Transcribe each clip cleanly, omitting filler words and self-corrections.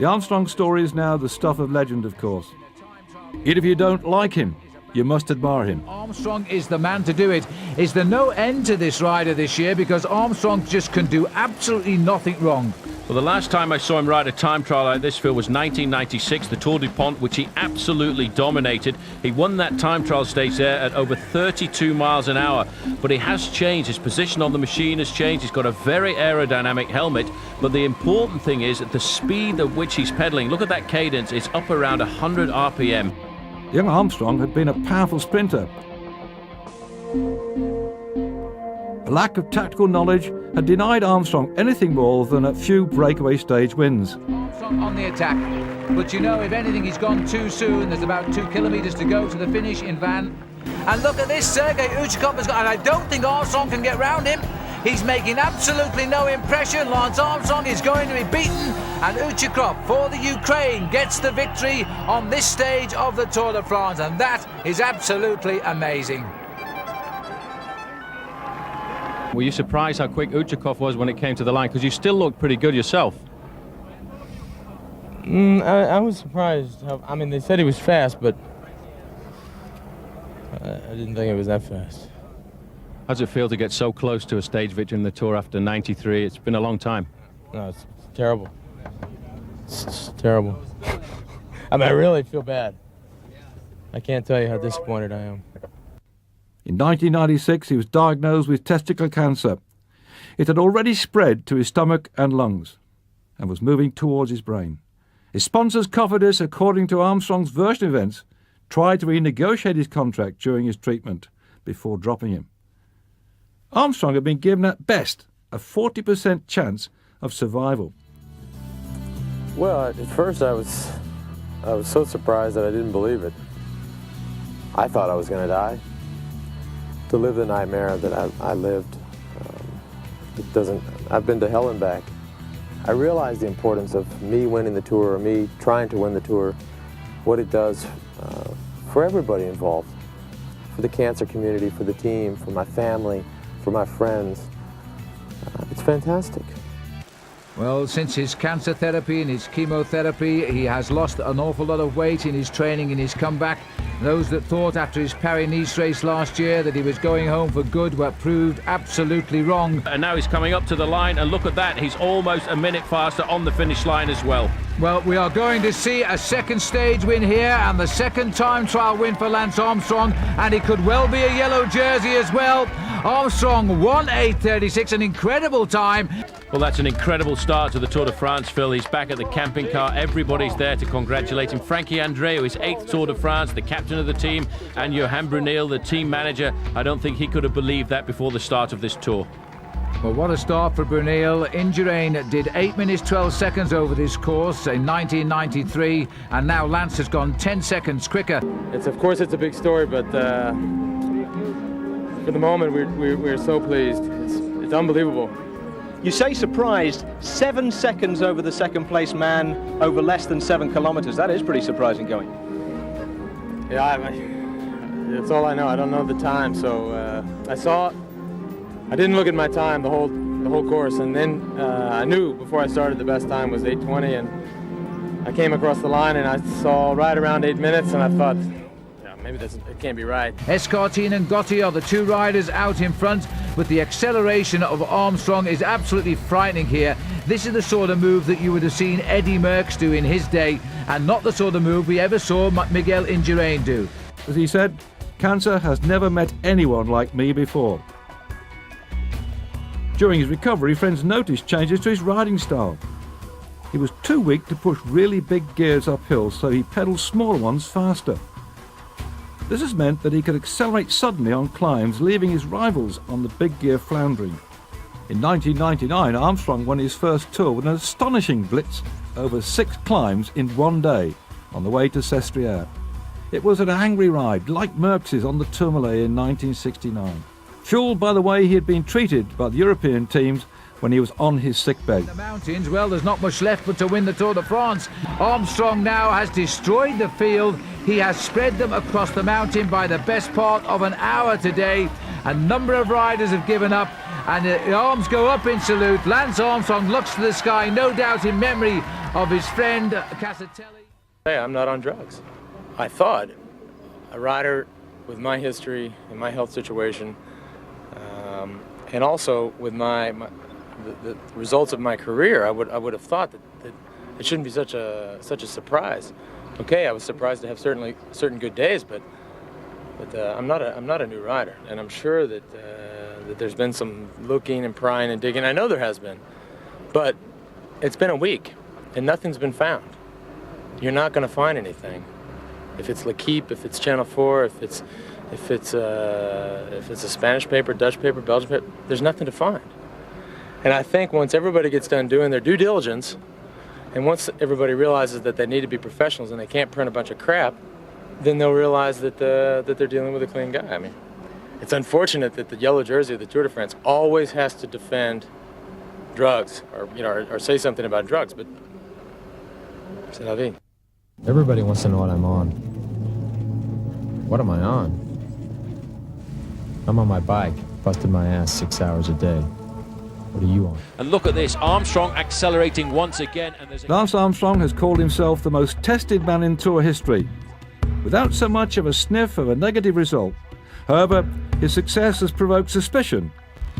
The Armstrong story is now the stuff of legend, of course. Even if you don't like him, you must admire him. Armstrong is the man to do it. Is there no end to this rider this year, because Armstrong just can do absolutely nothing wrong? Well, the last time I saw him ride a time trial like this, Phil, was 1996, the Tour DuPont, which he absolutely dominated. He won that time trial stage there at over 32 miles an hour. But he has changed. His position on the machine has changed. He's got a very aerodynamic helmet. But the important thing is the speed at which he's pedaling. Look at that cadence. It's up around 100 RPM. Young Armstrong had been a powerful sprinter. A lack of tactical knowledge had denied Armstrong anything more than a few breakaway stage wins. Armstrong on the attack, but you know, if anything, he's gone too soon. There's about 2 kilometres to go to the finish in Van. And look at this, Sergei Uchikov has got, and I don't think Armstrong can get round him. He's making absolutely no impression. Lance Armstrong is going to be beaten, and Uchikov for the Ukraine gets the victory on this stage of the Tour de France, and that is absolutely amazing. Were you surprised how quick Uchikov was when it came to the line? Because you still looked pretty good yourself. I was surprised. I mean, they said he was fast, but I didn't think it was that fast. How does it feel to get so close to a stage victory in the Tour after 93? It's been a long time. No, it's terrible. It's terrible. I mean, I really feel bad. I can't tell you how disappointed I am. In 1996, he was diagnosed with testicular cancer. It had already spread to his stomach and lungs and was moving towards his brain. His sponsors, Cofidis, according to Armstrong's version of events, tried to renegotiate his contract during his treatment before dropping him. Armstrong had been given at best a 40% chance of survival. Well, at first I was so surprised that I didn't believe it. I thought I was going to die. To live the nightmare that I lived, I've been to hell and back. I realized the importance of me winning the Tour, or me trying to win the Tour, what it does for everybody involved, for the cancer community, for the team, for my family, for my friends. It's fantastic. Well, since his cancer therapy and his chemotherapy, he has lost an awful lot of weight in his training, in his comeback. Those that thought after his Paris-Nice race last year that he was going home for good were proved absolutely wrong. And now he's coming up to the line, and look at that, he's almost a minute faster on the finish line as well. Well, we are going to see a second stage win here, and the second time trial win for Lance Armstrong, and it could well be a yellow jersey as well. Armstrong won 8:36, an incredible time. Well, that's an incredible start to the Tour de France, Phil. He's back at the camping car. Everybody's there to congratulate him. Frankie Andreu, his 8th Tour de France, the captain of the team, and Johan Brunel, the team manager. I don't think he could have believed that before the start of this Tour. Well, what a start for Brunel. Indurain did 8 minutes 12 seconds over this course in 1993, and now Lance has gone 10 seconds quicker. Of course, it's a big story, but for the moment, we're so pleased. It's unbelievable. You say surprised, 7 seconds over the second place man over less than 7 kilometers. That is pretty surprising going. Yeah, that's all I know. I don't know the time, so I didn't look at my time the whole course, and then I knew before I started the best time was 8:20, and I came across the line and I saw right around 8 minutes, and I thought, yeah, maybe it can't be right. Escartine and Gotti are the two riders out in front, but the acceleration of Armstrong is absolutely frightening here. This is the sort of move that you would have seen Eddie Merckx do in his day, and not the sort of move we ever saw Miguel Indurain do. As he said, cancer has never met anyone like me before. During his recovery, friends noticed changes to his riding style. He was too weak to push really big gears uphill, so he pedalled smaller ones faster. This has meant that he could accelerate suddenly on climbs, leaving his rivals on the big gear floundering. In 1999, Armstrong won his first Tour with an astonishing blitz over 6 climbs in one day on the way to Sestriere. It was an angry ride, like Merckx's on the Tourmalet in 1969. Fueled by the way he had been treated by the European teams when he was on his sickbed. The mountains, well, there's not much left but to win the Tour de France. Armstrong now has destroyed the field. He has spread them across the mountain by the best part of an hour today. A number of riders have given up, and the arms go up in salute. Lance Armstrong looks to the sky, no doubt in memory of his friend Casatelli. Hey, I'm not on drugs. I thought a rider with my history and my health situation, and also with the results of my career, I would have thought that it shouldn't be such a surprise. Okay, I was surprised to have certain good days, but I'm not a new rider, and I'm sure that there's been some looking and prying and digging. I know there has been, but it's been a week and nothing's been found. You're not going to find anything. If it's L'Equipe, if it's Channel 4, if it's a Spanish paper, Dutch paper, Belgian paper, there's nothing to find. And I think once everybody gets done doing their due diligence, and once everybody realizes that they need to be professionals and they can't print a bunch of crap, then they'll realize that they're dealing with a clean guy. I mean, it's unfortunate that the yellow jersey of the Tour de France always has to defend drugs, or say something about drugs, but c'est la vie. Everybody wants to know what I'm on. What am I on? I'm on my bike, busting my ass 6 hours a day. What are you on? And look at this, Armstrong accelerating once again. And there's Lance Armstrong has called himself the most tested man in Tour history, without so much of a sniff of a negative result. However, his success has provoked suspicion.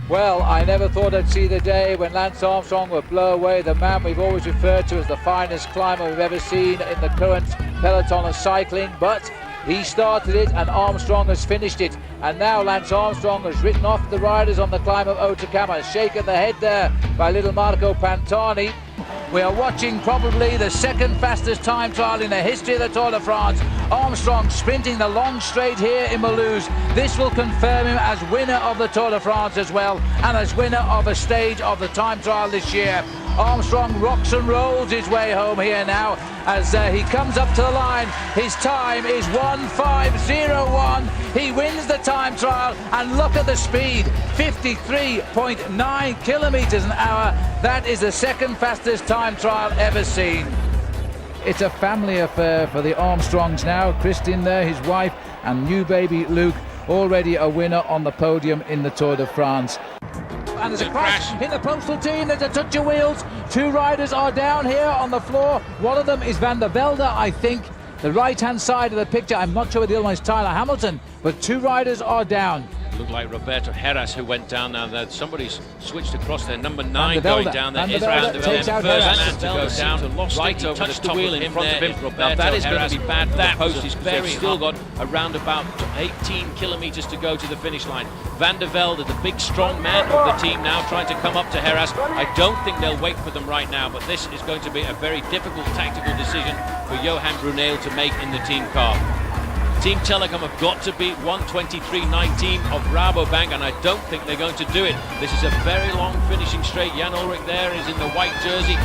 Well, I never thought I'd see the day when Lance Armstrong would blow away the man we've always referred to as the finest climber we've ever seen in the current peloton of cycling, but he started it and Armstrong has finished it. And now Lance Armstrong has written off the riders on the climb of Otacama, shaken the head there by little Marco Pantani. We are watching probably the second fastest time trial in the history of the Tour de France. Armstrong sprinting the long straight here in Mulhouse. This will confirm him as winner of the Tour de France as well, and as winner of a stage of the time trial this year. Armstrong rocks and rolls his way home here now as he comes up to the line. His time is 1:5:01. He wins the time trial, and look at the speed, 53.9 kilometers an hour. That is the second fastest time trial ever seen. It's a family affair for the Armstrongs now. Christine there, his wife, and new baby Luke, already a winner on the podium in the Tour de France. And there's a crash in the postal team. There's a touch of wheels. Two riders are down here on the floor. One of them is Van der Velde, I think. The right-hand side of the picture, I'm not sure whether the other one is Tyler Hamilton, but two riders are down. looked like Roberto Heras who went down now. That somebody's switched across there. Number 9 going down there is Van der Velde, the first man to go down, right over the top wheel in front of him. Now that is going to be bad for the post. He's still got around about 18 kilometres to go to the finish line. Van der Velde, the big strong man of the team, now trying to come up to Heras. I don't think they'll wait for them right now, but this is going to be a very difficult tactical decision for Johan Brunel to make in the team car. Team Telecom have got to beat 1:23.19 of Rabobank, and I don't think they're going to do it. This is a very long finishing straight. Jan Ulrich there is in the white jersey.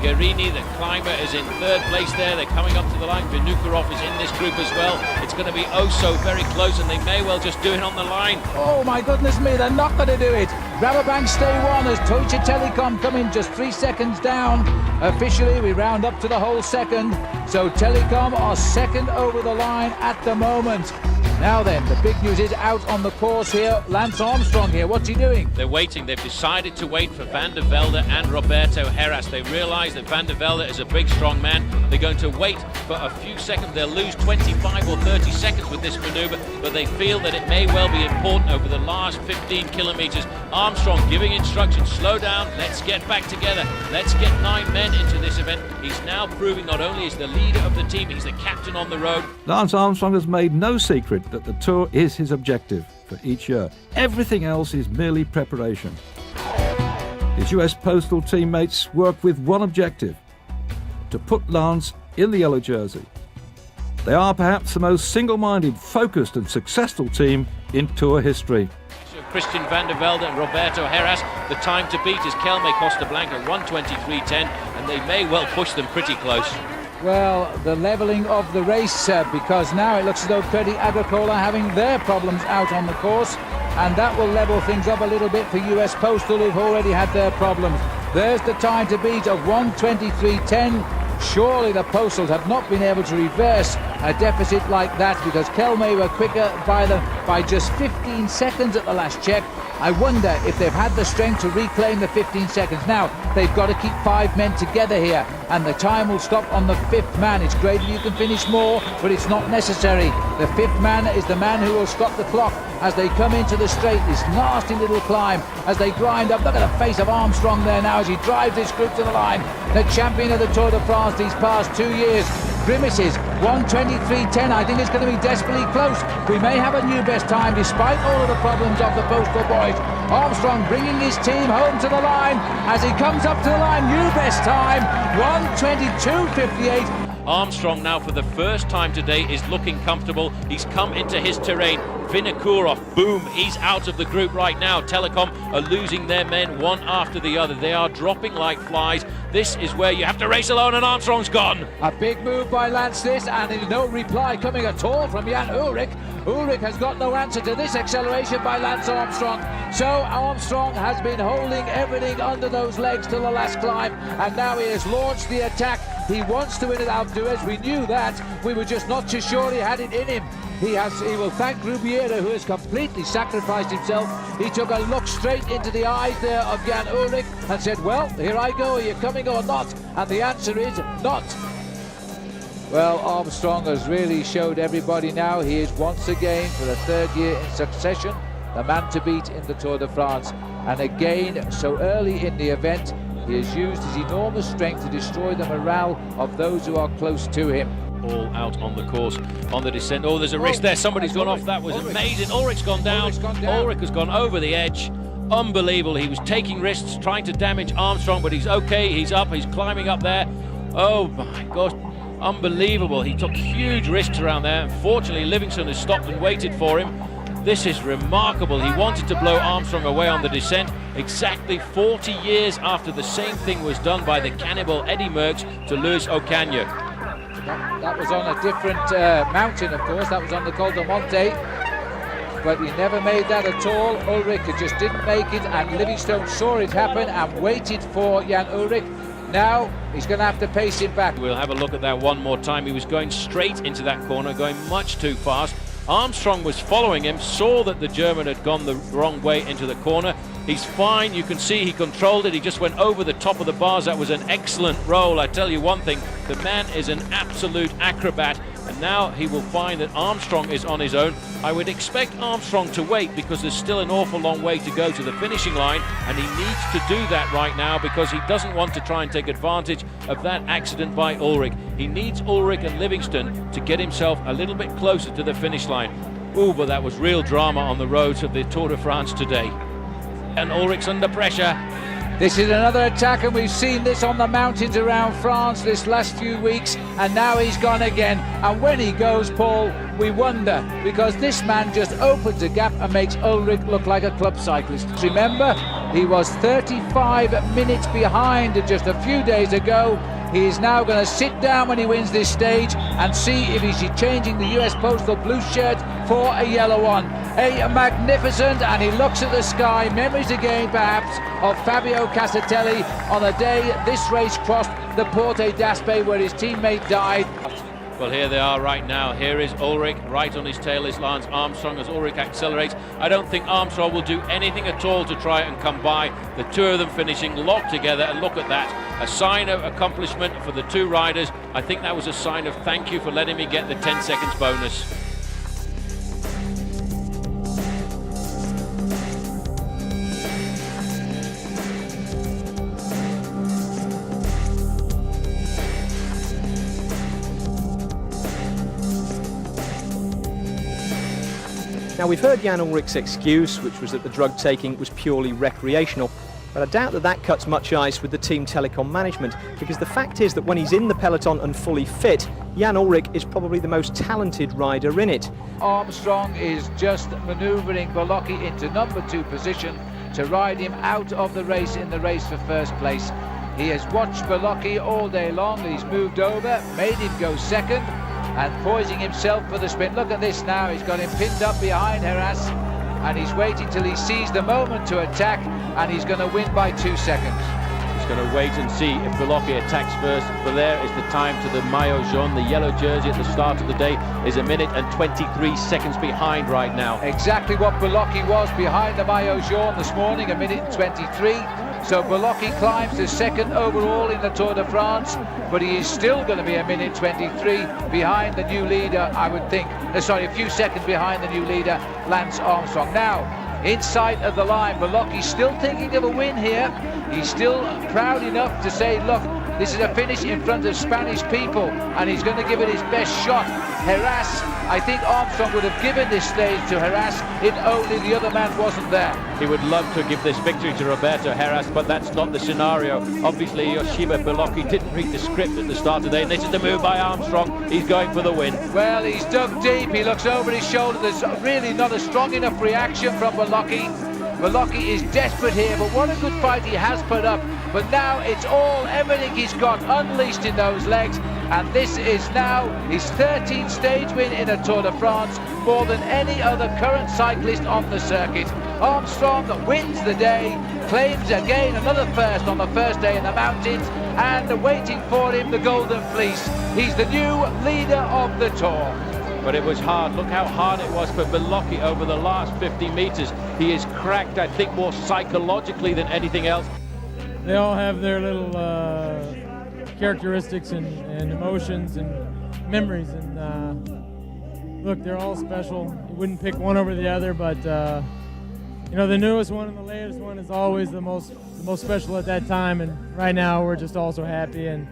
Guerini, the climber, is in third place there. They're coming up to the line. Vinokurov is in this group as well. It's going to be oh so very close, and they may well just do it on the line. Oh my goodness me, they're not going to do it. Rabobank stay one as Deutsche Telekom come in just 3 seconds down. Officially, we round up to the whole second. So Telekom are second over the line at the moment. Now then, the big news is out on the course here. Lance Armstrong here. What's he doing? They're waiting. They've decided to wait for Van der Velde and Roberto Heras. They realise that Van der Velde is a big, strong man. They're going to wait for a few seconds. They'll lose 25 or 30 seconds with this manoeuvre, but they feel that it may well be important over the last 15 kilometres. Armstrong giving instructions, slow down, let's get back together. Let's get 9 men into this event. He's now proving not only is the leader of the team, he's the captain on the road. Lance Armstrong has made no secret that the Tour is his objective for each year. Everything else is merely preparation. His US Postal teammates work with one objective: to put Lance in the yellow jersey. They are perhaps the most single-minded, focused and successful team in Tour history. Christian Van der Velde and Roberto Heras. The time to beat is Kelme Costa Blanca, 1:23.10, and they may well push them pretty close. Well, the levelling of the race, because now it looks as though Crédit Agricole are having their problems out on the course, and that will level things up a little bit for US Postal, who've already had their problems. There's the time to beat of 1:23.10. Surely the Postals have not been able to reverse a deficit like that, because Kelme were quicker by just 15 seconds at the last check. I wonder if they've had the strength to reclaim the 15 seconds. Now, they've got to keep 5 men together here, and the time will stop on the 5th man. It's great if you can finish more, but it's not necessary. The 5th man is the man who will stop the clock as they come into the straight, this nasty little climb, as they grind up. Look at the face of Armstrong there now as he drives this group to the line. The champion of the Tour de France these past 2 years. Grimaces, 1:23.10. I think it's going to be desperately close. We may have a new best time despite all of the problems of the postal boys. Armstrong bringing his team home to the line as he comes up to the line. New best time, 1:22.58. Armstrong now for the first time today is looking comfortable. He's come into his terrain. Vinokourov, boom, he's out of the group right now. Telecom are losing their men one after the other. They are dropping like flies. This is where you have to race alone, and Armstrong's gone. A big move by Lance this, and there's no reply coming at all from Jan Ullrich. Ullrich has got no answer to this acceleration by Lance Armstrong. So Armstrong has been holding everything under those legs till the last climb, and now he has launched the attack. He wants to win it out, Duez. We knew that. We were just not too sure he had it in him. He will thank Rubiera, who has completely sacrificed himself. He took a look straight into the eyes there of Jan Ullrich and said, well, here I go, are you coming or not? And the answer is not. Well, Armstrong has really showed everybody now he is once again, for the 3rd year in succession, the man to beat in the Tour de France. And again, so early in the event, he has used his enormous strength to destroy the morale of those who are close to him. All out on the course, on the descent. Oh, there's a risk there. Somebody's gone off. That was amazing. Ulrich's gone down. Ullrich has gone over the edge. Unbelievable. He was taking risks, trying to damage Armstrong, but he's okay. He's up. He's climbing up there. Oh, my gosh. Unbelievable. He took huge risks around there. Unfortunately, Livestrong has stopped and waited for him. This is remarkable. He wanted to blow Armstrong away on the descent exactly 40 years after the same thing was done by the cannibal Eddie Merckx to Luis Ocaña. That was on a different mountain, of course. That was on the Col de Monte. But he never made that at all. Ullrich just didn't make it, and Livestrong saw it happen and waited for Jan Ullrich. Now he's going to have to pace him back. We'll have a look at that one more time. He was going straight into that corner, going much too fast. Armstrong was following him, saw that the German had gone the wrong way into the corner. He's fine, you can see he controlled it, he just went over the top of the bars. That was an excellent roll. I tell you one thing, the man is an absolute acrobat, and now he will find that Armstrong is on his own. I would expect Armstrong to wait because there's still an awful long way to go to the finishing line, and he needs to do that right now because he doesn't want to try and take advantage of that accident by Ullrich. He needs Ullrich and Livestrong to get himself a little bit closer to the finish line. Ooh, but that was real drama on the roads of the Tour de France today. And Ullrich's under pressure. This is another attack, and we've seen this on the mountains around France this last few weeks, and now he's gone again. And when he goes, Paul, we wonder, because this man just opens a gap and makes Ullrich look like a club cyclist. Remember, he was 35 minutes behind just a few days ago. He is now going to sit down when he wins this stage and see if he's changing the US Postal blue shirt for a yellow one. A magnificent, and he looks at the sky, memories again perhaps of Fabio Casatelli on a day this race crossed the Porte d'Aspet where his teammate died. Well, here they are right now. Here is Ullrich. Right on his tail is Lance Armstrong as Ullrich accelerates. I don't think Armstrong will do anything at all to try and come by. The two of them finishing locked together, and look at that. A sign of accomplishment for the two riders. I think that was a sign of thank you for letting me get the 10 seconds bonus. Now, we've heard Jan Ullrich's excuse, which was that the drug taking was purely recreational, but I doubt that that cuts much ice with the Team Telecom management, because the fact is that when he's in the peloton and fully fit, Jan Ullrich is probably the most talented rider in it. Armstrong is just manoeuvring Bolocki into number 2 position to ride him out of the race in the race for first place. He has watched Bolocki all day long. He's moved over, made him go second, and poising himself for the sprint. Look at this now, he's got him pinned up behind Heras, and he's waiting till he sees the moment to attack, and he's going to win by 2 seconds. He's going to wait and see if Belocchi attacks first. But there is the time to the maillot jaune. The yellow jersey at the start of the day is 1 minute and 23 seconds behind right now. Exactly what Belocchi was behind the maillot jaune this morning, 1 minute and 23. So Belocchi climbs to second overall in the Tour de France, but he is still going to be 1 minute 23 behind the new leader, I would think. Sorry, a few seconds behind the new leader, Lance Armstrong. Now, inside of the line, Belocchi's still thinking of a win here. He's still proud enough to say, look, this is a finish in front of Spanish people, and he's going to give it his best shot. Herass, I think Armstrong would have given this stage to Herass if only the other man wasn't there. He would love to give this victory to Roberto Herass, but that's not the scenario. Obviously, Yoshiba Belocchi didn't read the script at the start of the day, and this is the move by Armstrong. He's going for the win. Well, he's dug deep. He looks over his shoulder. There's really not a strong enough reaction from Belocchi. Belocchi is desperate here, but what a good fight he has put up. But now it's all, everything he's got unleashed in those legs, and this is now his 13th stage win in a Tour de France, more than any other current cyclist on the circuit. Armstrong wins the day, claims again another first on the first day in the mountains, and waiting for him the Golden Fleece. He's the new leader of the Tour. But it was hard. Look how hard it was for Belocchi over the last 50 meters. He is cracked, I think, more psychologically than anything else. They all have their little characteristics and emotions and memories, and look, they're all special. You wouldn't pick one over the other, but you know, the newest one and the latest one is always the most special at that time, and right now we're just all so happy, and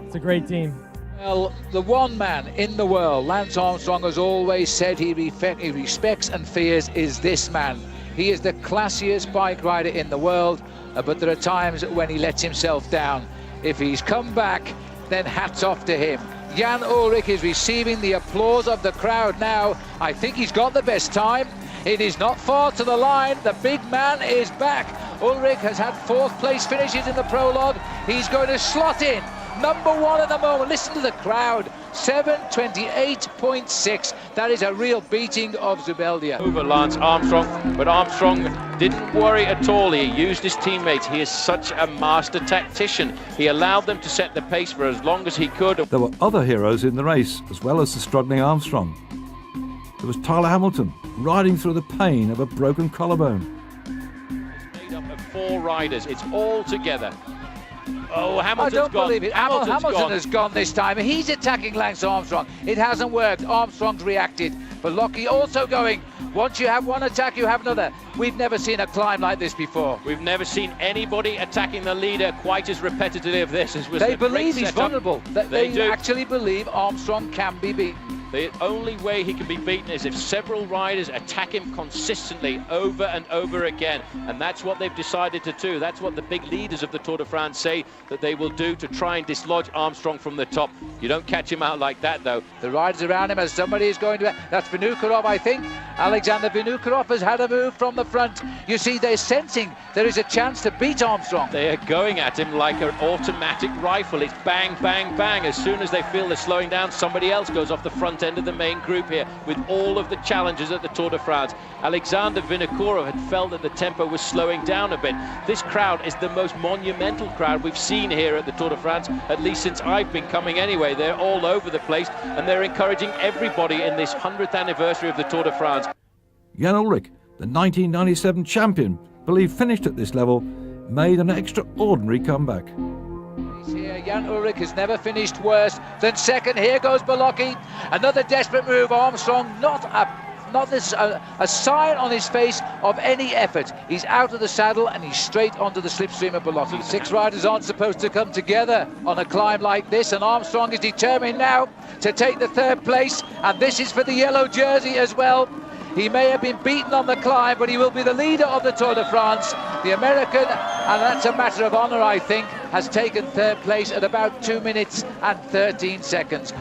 it's a great team. Well, the one man in the world, Lance Armstrong, has always said he respects and fears is this man. He is the classiest bike rider in the world, but there are times when he lets himself down. If he's come back, then hats off to him. Jan Ullrich is receiving the applause of the crowd now. I think he's got the best time. It is not far to the line. The big man is back. Ullrich has had 4th place finishes in the prologue. He's going to slot in number 1 at the moment. Listen to the crowd. 7:28.6. That is a real beating of Zubeldia. Over Lance Armstrong, but Armstrong didn't worry at all. He used his teammates. He is such a master tactician. He allowed them to set the pace for as long as he could. There were other heroes in the race, as well as the struggling Armstrong. There was Tyler Hamilton, riding through the pain of a broken collarbone. Made up of 4 riders. It's all together. Oh, Hamilton's I don't gone. believe it. Hamilton has gone this time. He's attacking Lance Armstrong. It hasn't worked. Armstrong's reacted. Belocchi also going. Once you have one attack, you have another. We've never seen a climb like this before. We've never seen anybody attacking the leader quite as repetitively as this. They believe he's vulnerable. They do. actually believe Armstrong can be beaten. The only way he can be beaten is if several riders attack him consistently over and over again, and that's what they've decided to do. That's what the big leaders of the Tour de France say that they will do to try and dislodge Armstrong from the top. You don't catch him out like that, though. The riders around him, as somebody is going to... That's Vinokurov, I think. Alexander Vinokurov has had a move from the front. You see, they're sensing there is a chance to beat Armstrong. They are going at him like an automatic rifle. It's bang, bang, bang. As soon as they feel they're slowing down, somebody else goes off the front end of the main group here with all of the challenges at the Tour de France. Alexander Vinokurov had felt that the tempo was slowing down a bit. This crowd is the most monumental crowd we've seen here at the Tour de France, at least since I've been coming anyway. They're all over the place, and they're encouraging everybody in this 100th anniversary of the Tour de France. Jan Ullrich, the 1997 champion, believed finished at this level, made an extraordinary comeback. Here, Jan Ullrich has never finished worse than second. Here goes Belocchi. Another desperate move. Armstrong, not a sign on his face of any effort. He's out of the saddle and he's straight onto the slipstream of Belocchi. 6 riders aren't supposed to come together on a climb like this, and Armstrong is determined now to take the 3rd place, and this is for the yellow jersey as well. He may have been beaten on the climb, but he will be the leader of the Tour de France. The American, and that's a matter of honour, I think, has taken 3rd place at about 2 minutes and 13 seconds.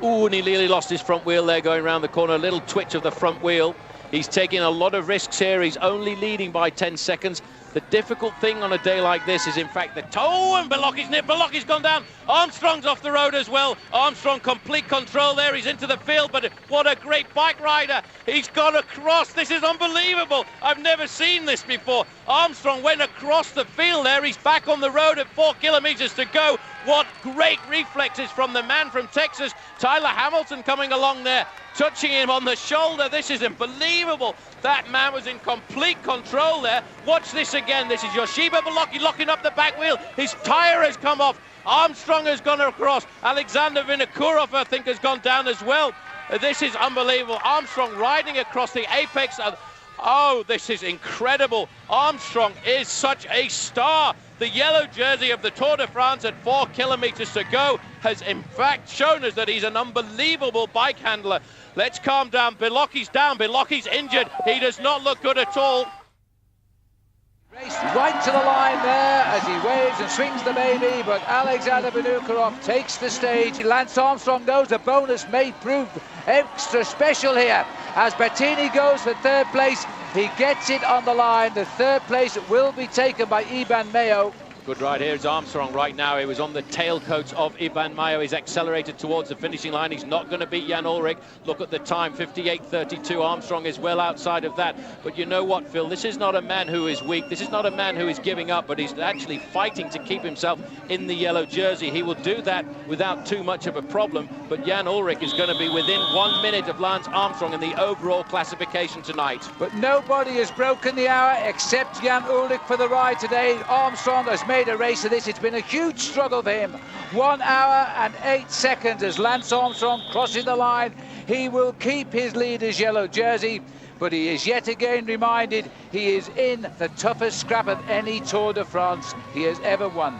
Ooh, and he nearly lost his front wheel there going around the corner. A little twitch of the front wheel. He's taking a lot of risks here. He's only leading by 10 seconds. The difficult thing on a day like this is, in fact, the toe, and Beloki's gone down. Armstrong's off the road as well. Armstrong, complete control there. He's into the field, but what a great bike rider. He's gone across. This is unbelievable. I've never seen this before. Armstrong went across the field there. He's back on the road at 4 kilometers to go. What great reflexes from the man from Texas. Tyler Hamilton coming along there, touching him on the shoulder. This is unbelievable. That man was in complete control there. Watch this again. This is Yoshiba Beloki locking up the back wheel. His tire has come off. Armstrong has gone across. Alexander Vinokurov, I think, has gone down as well. This is unbelievable. Armstrong riding across the apex of... Oh, this is incredible. Armstrong is such a star. The yellow jersey of the Tour de France at 4 kilometers to go has in fact shown us that he's an unbelievable bike handler. Let's calm down. Beloki's down. Beloki's injured. He does not look good at all. Raced right to the line there as he waves and swings the baby, but Alexander Vinokurov takes the stage. Lance Armstrong knows the bonus may prove extra special here. As Bettini goes for third place, he gets it on the line. The third place will be taken by Iban Mayo. Good ride here is Armstrong right now. He was on the tailcoats of Iban Mayo. He's accelerated towards the finishing line. He's not going to beat Jan Ullrich. Look at the time, 58.32. Armstrong is well outside of that. But you know what, Phil? This is not a man who is weak. This is not a man who is giving up, but he's actually fighting to keep himself in the yellow jersey. He will do that without too much of a problem. But Jan Ullrich is going to be within 1 minute of Lance Armstrong in the overall classification tonight. But nobody has broken the hour except Jan Ullrich for the ride today. Armstrong has made a race of this. It's been a huge struggle for him. 1 hour and 8 seconds as Lance Armstrong crosses the line. He will keep his leader's yellow jersey, but he is yet again reminded he is in the toughest scrap of any Tour de France he has ever won.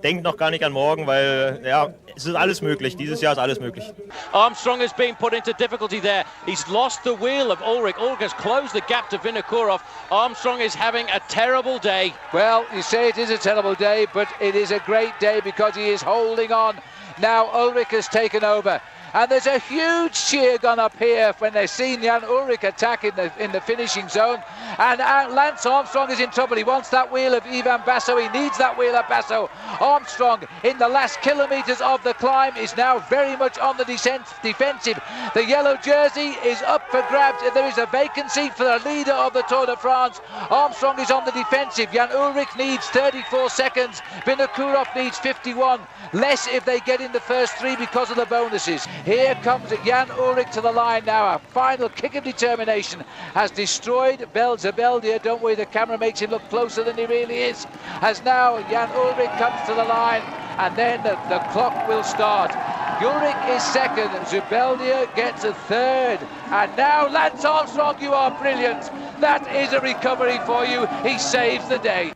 Denkt noch gar nicht an morgen, weil ja, es ist alles möglich. Dieses Jahr ist alles möglich. Armstrong has been put into difficulty there. He's lost the wheel of Ullrich. Ullrich has closed the gap to Vinokurov. Armstrong is having a terrible day. Well, you say it is a terrible day, but it is a great day because he is holding on. Now Ullrich has taken over. And there's a huge cheer gone up here when they've seen Jan Ullrich attack in the finishing zone. And Lance Armstrong is in trouble. He wants that wheel of Ivan Basso. He needs that wheel of Basso. Armstrong, in the last kilometres of the climb, is now very much on the defensive. The yellow jersey is up for grabs. There is a vacancy for the leader of the Tour de France. Armstrong is on the defensive. Jan Ullrich needs 34 seconds. Vinokurov needs 51. Less if they get in the first 3 because of the bonuses. Here comes Jan Ullrich to the line now. A final kick of determination has destroyed Belzebeldia. Don't worry, the camera makes him look closer than he really is. As now Jan Ullrich comes to the line, and then the clock will start. Ullrich is second, Zubeldia gets a third, and now Lance Armstrong, you are brilliant. That is a recovery for you. He saves the day.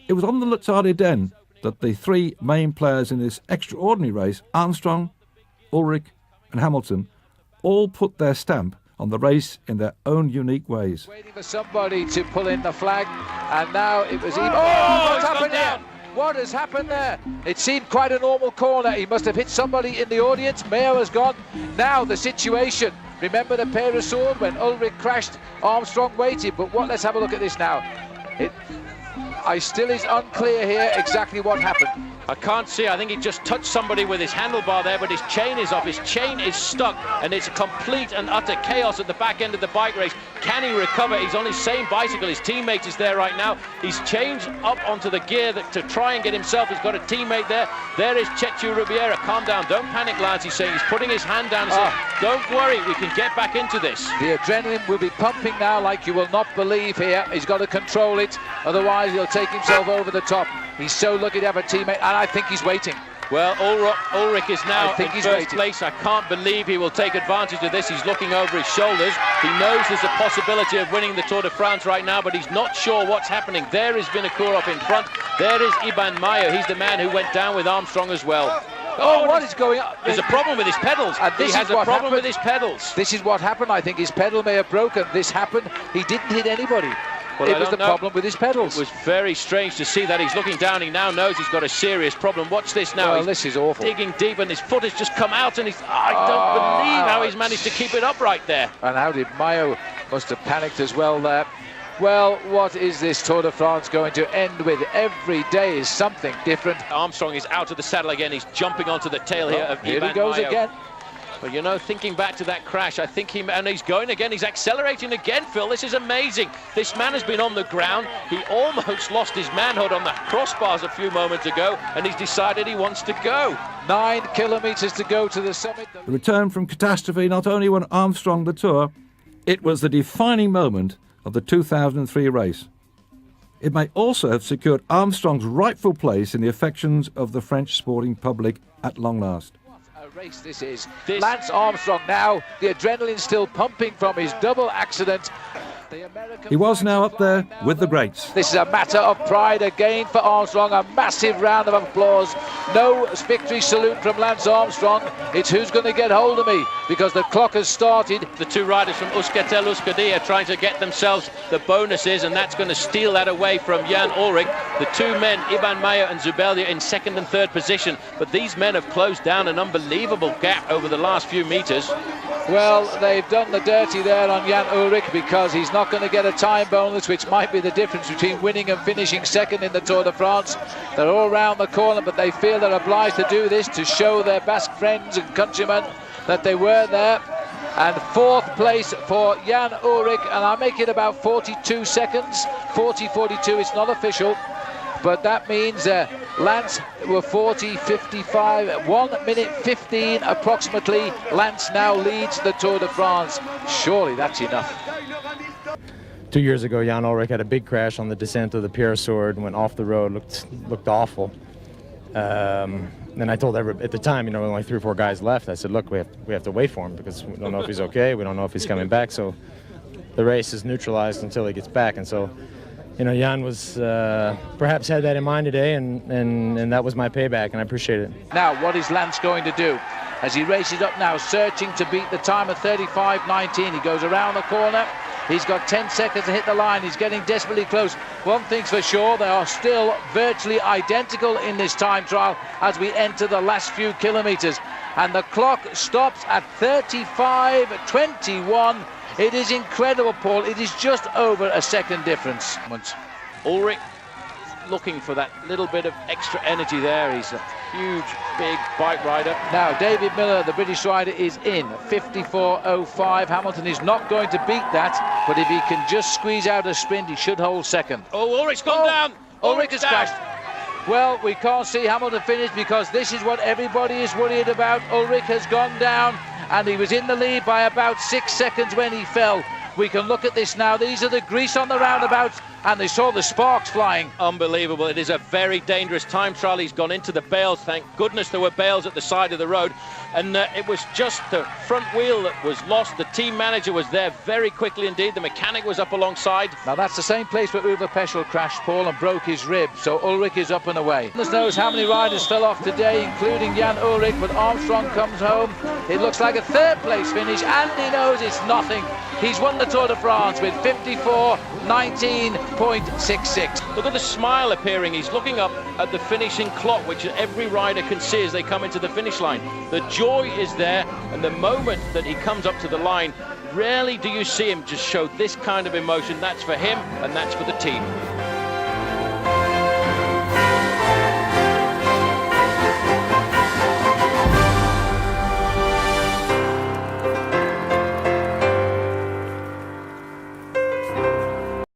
It was on the Luzardi Den that the 3 main players in this extraordinary race, Armstrong, Ullrich and Hamilton, all put their stamp on the race in their own unique ways. Waiting for somebody to pull in the flag, and now it was even... Oh, what's happened here? What has happened there? It seemed quite a normal corner. He must have hit somebody in the audience. Mayo has gone. Now the situation. Remember the pair of sword when Ullrich crashed? Armstrong waited, but what? Let's have a look at this now. I still is unclear here exactly what happened. I can't see. I think he just touched somebody with his handlebar there, but his chain is off. His chain is stuck, and it's a complete and utter chaos at the back end of the bike race. Can he recover? He's on his same bicycle. His teammate is there right now. He's changed up onto the gear to try and get himself. He's got a teammate there. There is Chechu Ribiera. Calm down. Don't panic, lads. He's saying, he's putting his hand down and saying, don't worry, we can get back into this. The adrenaline will be pumping now like you will not believe here. He's got to control it, otherwise he'll take himself over the top. He's so lucky to have a teammate, and I think he's waiting. Well, Ullrich is now in first place. I can't believe he will take advantage of this. He's looking over his shoulders. He knows there's a possibility of winning the Tour de France right now, but he's not sure what's happening. There is Vinokurov in front. There is Iban Mayo. He's the man who went down with Armstrong as well. Oh, what is going on? There's a problem with his pedals. He has a problem with his pedals. This is what happened. I think his pedal may have broken. This happened. He didn't hit anybody. Well, it was the problem with his pedals. It was very strange to see that. He's looking down. He now knows he's got a serious problem. Watch this now. Well, this is awful. Digging deep, and his foot has just come out, and I don't believe how he's managed to keep it upright there. And how did Mayo must have panicked as well there. Well, what is this Tour de France going to end with? Every day is something different. Armstrong is out of the saddle again. He's jumping onto the tail here of Here Iban he goes Mayo. again. But you know, thinking back to that crash, I think and he's going again, he's accelerating again, Phil. This is amazing. This man has been on the ground. He almost lost his manhood on the crossbars a few moments ago, and he's decided he wants to go. 9 kilometers to go to the summit. The return from catastrophe not only won Armstrong the Tour, it was the defining moment of the 2003 race. It may also have secured Armstrong's rightful place in the affections of the French sporting public at long last. Race this is. Lance Armstrong now, the adrenaline still pumping from his double accident. He was now up there with the greats. This is a matter of pride again for Armstrong. A massive round of applause. No victory salute from Lance Armstrong. It's who's going to get hold of me, because the clock has started. The two riders from Euskaltel Euskadi are trying to get themselves the bonuses, and that's going to steal that away from Jan Ullrich. The two men, Iban Mayo and Zubeldia, in second and third position, but these men have closed down an unbelievable gap over the last few meters. Well, they've done the dirty there on Jan Ullrich, because he's not going to get a time bonus, which might be the difference between winning and finishing second in the Tour de France. They're all round the corner, but they feel they're obliged to do this to show their Basque friends and countrymen that they were there. And fourth place for Jan Ullrich, and I make it about 42 seconds, 40-42, it's not official. But that means Lance were 40-55, 1 minute 15 approximately. Lance now leads the Tour de France. Surely that's enough. 2 years ago, Jan Ullrich had a big crash on the descent of the Pierre Sword, went off the road, looked awful. And I told everybody at the time, you know, only 3 or 4 guys left. I said, look, we have to wait for him, because we don't know if he's okay, we don't know if he's coming back. So the race is neutralized until he gets back. And so, you know, Jan was perhaps had that in mind today, and that was my payback, and I appreciate it. Now, what is Lance going to do? As he races up now, searching to beat the time of 35.19. He goes around the corner. He's got 10 seconds to hit the line. He's getting desperately close. One thing's for sure, they are still virtually identical in this time trial as we enter the last few kilometers. And the clock stops at 35.21. It is incredible, Paul. It is just over a second difference. Ullrich looking for that little bit of extra energy there. He's a huge, big bike rider. Now, David Miller, the British rider, is in 54.05. Hamilton is not going to beat that, but if he can just squeeze out a sprint, he should hold second. Oh, Ullrich's gone down. Ullrich has crashed. Well, we can't see Hamilton finish, because this is what everybody is worried about. Ullrich has gone down, and he was in the lead by about 6 seconds when he fell. We can look at this now. These are the grease on the roundabouts, and they saw the sparks flying. Unbelievable. It is a very dangerous time trial. He's gone into the bales. Thank goodness there were bales at the side of the road. And it was just the front wheel that was lost. The team manager was there very quickly indeed. The mechanic was up alongside. Now, that's the same place where Uwe Peschel crashed, Paul, and broke his rib. So Ullrich is up and away. Goodness knows how many riders fell off today, including Jan Ullrich, but Armstrong comes home. It looks like a third place finish, and he knows it's nothing. He's won the Tour de France with 54.19.66. Look at the smile appearing. He's looking up at the finishing clock, which every rider can see as they come into the finish line. The joy is there, and the moment that he comes up to the line, rarely do you see him just show this kind of emotion. That's for him, and that's for the team.